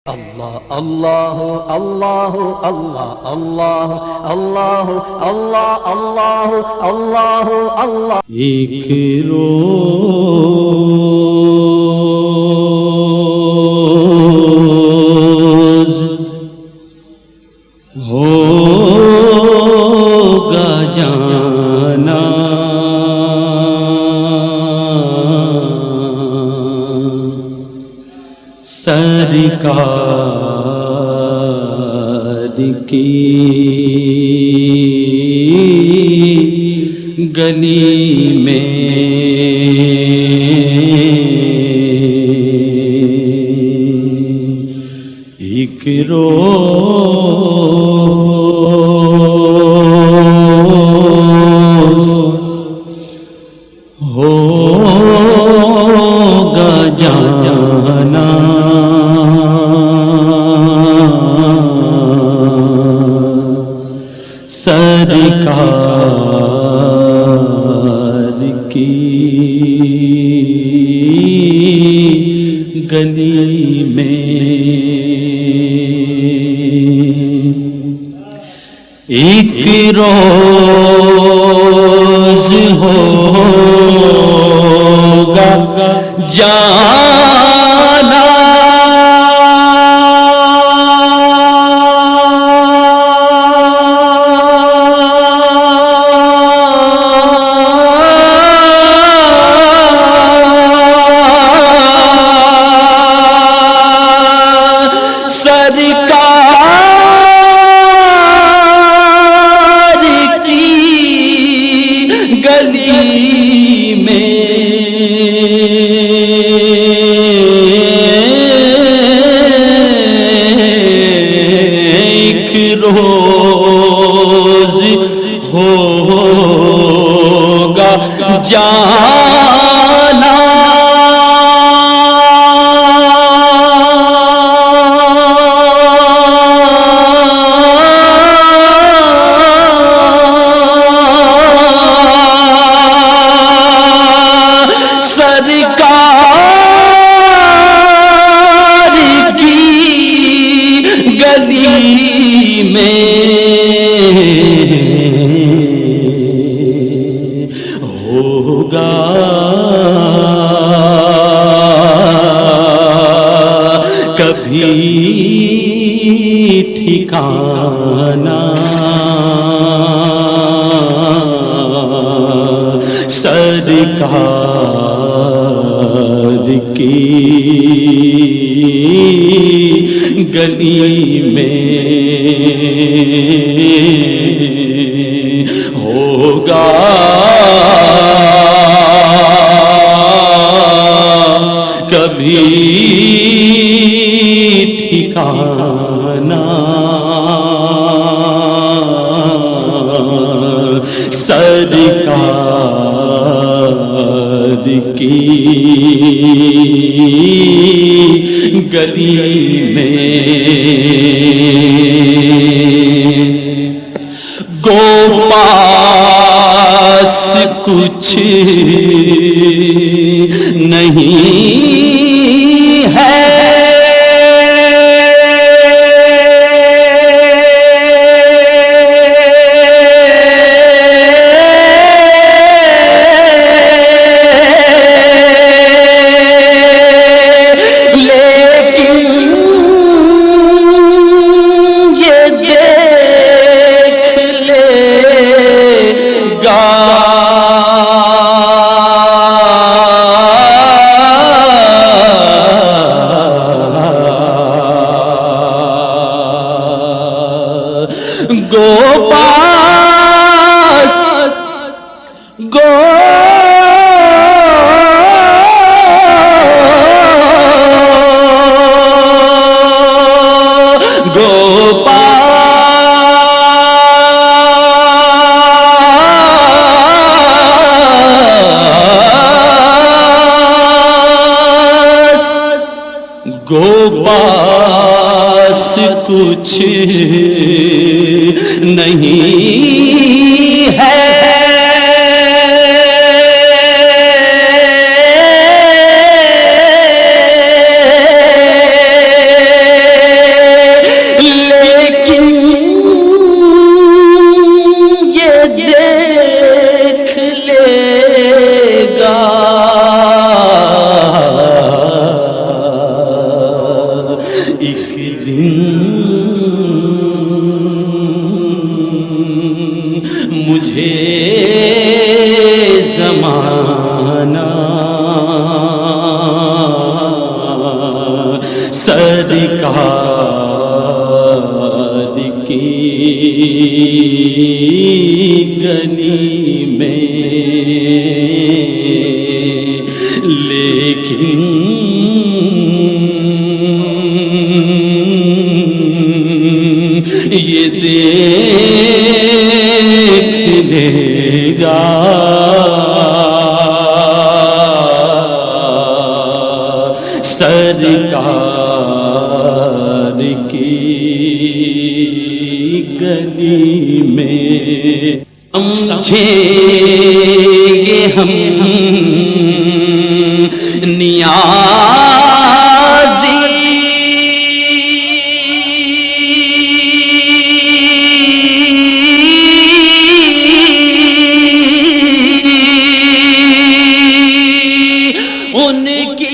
اللہ اللہ اللہ اللہ اللہ اللہ اللہ اللہ اللہ اللہ ایک روز ہوگا جانا سرکار کی گلی میں ایک روز ہوگا جانا سرکار کی گلی میں ایک روز ہوگا جانا روز ہوگا جانا سرکار کی گلی میں ہوگا کبھی ٹھکانا سرکار کی گلی میں ہوگا کبھی ٹھکانا سرکار کی گلی میں گو پاس کچھ نہیں ہے پاس کچھ نہیں ہے ایک دن مجھے زمانہ سرکار کی گلی میں، لیکن یہ دیکھ لے گا سرکار کی گلی میں، سمجھیں گے ہم نیازی ان کی